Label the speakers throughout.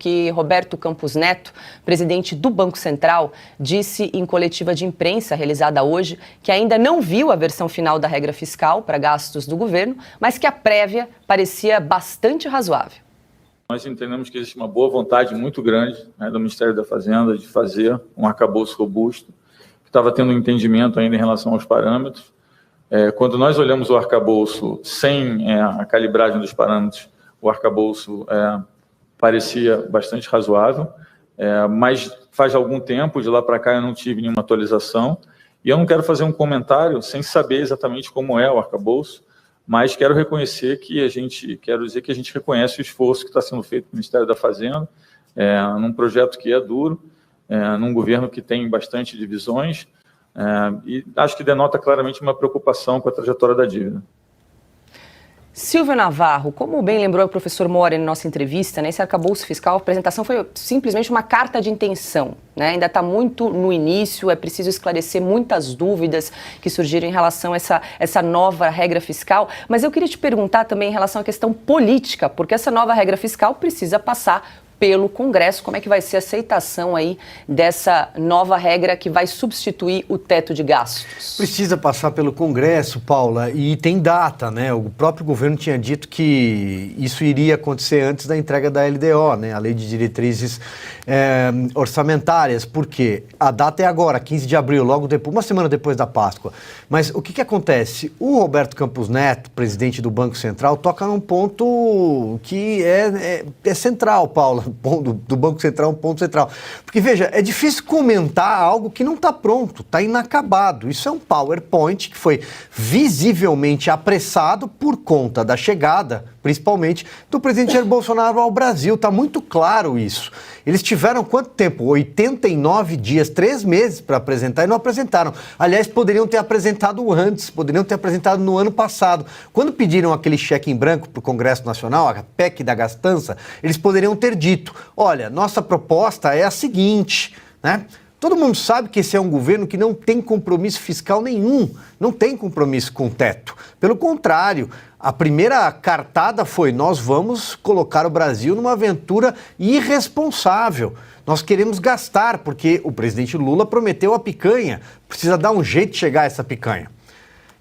Speaker 1: que Roberto Campos Neto, presidente do Banco Central, disse em coletiva de imprensa realizada hoje que ainda não viu a versão final da regra fiscal para gastos do governo, mas que a prévia parecia bastante razoável.
Speaker 2: Nós entendemos que existe uma boa vontade muito grande, do Ministério da Fazenda de fazer um arcabouço robusto, que estava tendo um entendimento ainda em relação aos parâmetros. Quando nós olhamos o arcabouço sem a calibragem dos parâmetros, o arcabouço parecia bastante razoável, mas faz algum tempo, de lá para cá eu não tive nenhuma atualização, e eu não quero fazer um comentário sem saber exatamente como é o arcabouço, mas quero dizer que a gente reconhece o esforço que está sendo feito pelo Ministério da Fazenda, num projeto que é duro, num governo que tem bastante divisões, e acho que denota claramente uma preocupação com a trajetória da dívida.
Speaker 1: Silvio Navarro, como bem lembrou o professor Mori na nossa entrevista, esse arcabouço fiscal, a apresentação foi simplesmente uma carta de intenção, ainda está muito no início, é preciso esclarecer muitas dúvidas que surgiram em relação a essa nova regra fiscal, mas eu queria te perguntar também em relação à questão política, porque essa nova regra fiscal precisa passar pelo Congresso. Como é que vai ser a aceitação aí dessa nova regra que vai substituir o teto de gastos?
Speaker 3: Precisa passar pelo Congresso, Paula, e tem data, né? O próprio governo tinha dito que isso iria acontecer antes da entrega da LDO, né? A Lei de Diretrizes Orçamentárias. Por quê? A data é agora, 15 de abril, logo depois, uma semana depois da Páscoa. Mas o que acontece? O Roberto Campos Neto, presidente do Banco Central, toca num ponto que é central, Paula. Do Banco Central, um ponto central. Porque, veja, é difícil comentar algo que não está pronto, está inacabado. Isso é um PowerPoint que foi visivelmente apressado por conta da chegada, principalmente, do presidente Jair Bolsonaro ao Brasil. Está muito claro isso. Eles tiveram quanto tempo? 89 dias, 3 meses para apresentar e não apresentaram. Aliás, poderiam ter apresentado antes, poderiam ter apresentado no ano passado. Quando pediram aquele cheque em branco para o Congresso Nacional, a PEC da gastança, eles poderiam ter dito: olha, nossa proposta é a seguinte, né? Todo mundo sabe que esse é um governo que não tem compromisso fiscal nenhum, não tem compromisso com o teto. Pelo contrário, a primeira cartada foi: nós vamos colocar o Brasil numa aventura irresponsável. Nós queremos gastar, porque o presidente Lula prometeu a picanha, precisa dar um jeito de chegar a essa picanha.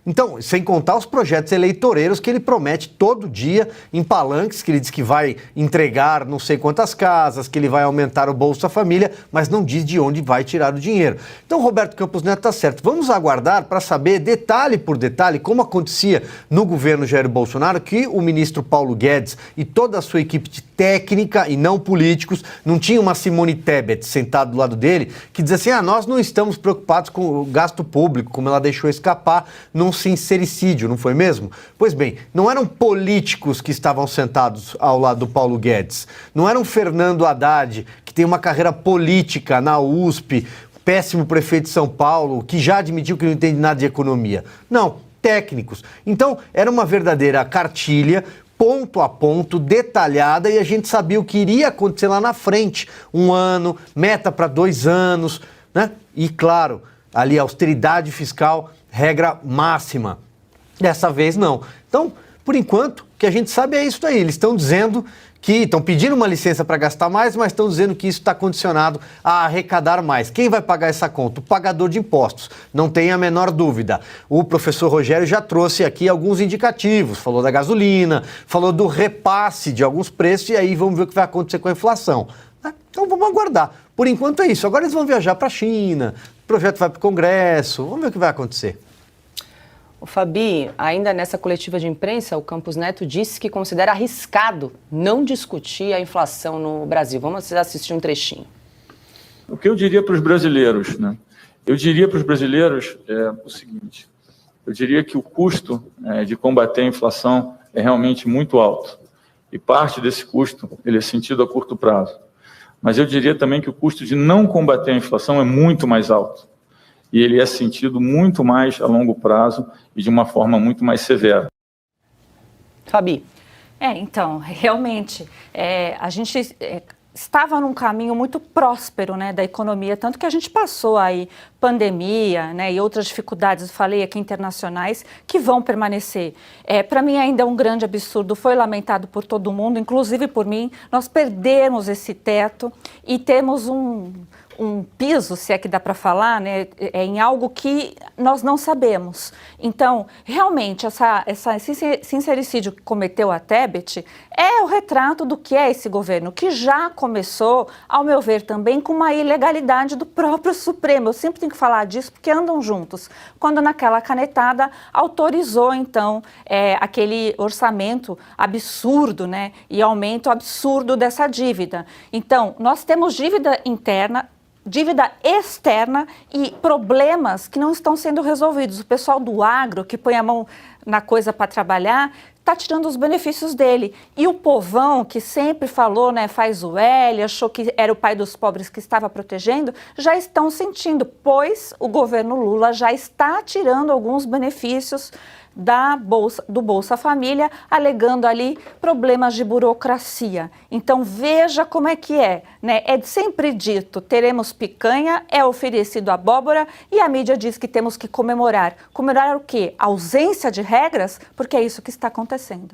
Speaker 3: Então, sem contar os projetos eleitoreiros que ele promete todo dia em palanques, que ele diz que vai entregar não sei quantas casas, que ele vai aumentar o Bolsa Família, mas não diz de onde vai tirar o dinheiro. Então, Roberto Campos Neto está certo. Vamos aguardar para saber, detalhe por detalhe, como acontecia no governo Jair Bolsonaro, que o ministro Paulo Guedes e toda a sua equipe de técnica e não políticos, não tinha uma Simone Tebet sentada do lado dele, que dizia assim: nós não estamos preocupados com o gasto público, como ela deixou escapar num sincericídio, não foi mesmo? Pois bem, não eram políticos que estavam sentados ao lado do Paulo Guedes, não era um Fernando Haddad, que tem uma carreira política na USP, péssimo prefeito de São Paulo, que já admitiu que não entende nada de economia. Não, técnicos. Então, era uma verdadeira cartilha, ponto a ponto, detalhada, e a gente sabia o que iria acontecer lá na frente. 1 ano, meta para 2 anos, né? E, claro, ali austeridade fiscal, regra máxima. Dessa vez não. Então, por enquanto, o que a gente sabe é isso daí. Eles estão dizendo que estão pedindo uma licença para gastar mais, mas estão dizendo que isso está condicionado a arrecadar mais. Quem vai pagar essa conta? O pagador de impostos. Não tem a menor dúvida. O professor Rogério já trouxe aqui alguns indicativos. Falou da gasolina, falou do repasse de alguns preços, e aí vamos ver o que vai acontecer com a inflação. Então vamos aguardar. Por enquanto é isso. Agora eles vão viajar para a China, o projeto vai para o Congresso, vamos ver o que vai acontecer.
Speaker 1: O Fabi, ainda nessa coletiva de imprensa, o Campos Neto disse que considera arriscado não discutir a inflação no Brasil. Vamos assistir um trechinho.
Speaker 2: O que eu diria para os brasileiros, né? Eu diria para os brasileiros o seguinte: eu diria que o custo de combater a inflação é realmente muito alto. E parte desse custo ele é sentido a curto prazo. Mas eu diria também que o custo de não combater a inflação é muito mais alto. E ele é sentido muito mais a longo prazo e de uma forma muito mais severa.
Speaker 1: Fabi.
Speaker 4: Então, realmente, a gente estava num caminho muito próspero, né, da economia, tanto que a gente passou aí pandemia, né, e outras dificuldades, falei aqui, internacionais, que vão permanecer. Para mim ainda é um grande absurdo, foi lamentado por todo mundo, inclusive por mim, nós perdemos esse teto e temos um piso, se é que dá para falar, né, em algo que nós não sabemos. Então, realmente, esse sincericídio que cometeu a Tebet é o retrato do que é esse governo, que já começou, ao meu ver, também com uma ilegalidade do próprio Supremo. Eu sempre tenho que falar disso porque andam juntos. Quando naquela canetada autorizou, então, aquele orçamento absurdo, né, e aumento absurdo dessa dívida. Então, nós temos dívida interna, dívida externa e problemas que não estão sendo resolvidos. O pessoal do agro, que põe a mão na coisa para trabalhar, está tirando os benefícios dele. E o povão, que sempre falou, né, faz o L, achou que era o pai dos pobres que estava protegendo, já estão sentindo, pois o governo Lula já está tirando alguns benefícios do Bolsa Família, alegando ali problemas de burocracia. Então veja como é que né? É sempre dito, teremos picanha, é oferecido abóbora e a mídia diz que temos que comemorar. Comemorar o quê? A ausência de regras? Porque é isso que está acontecendo.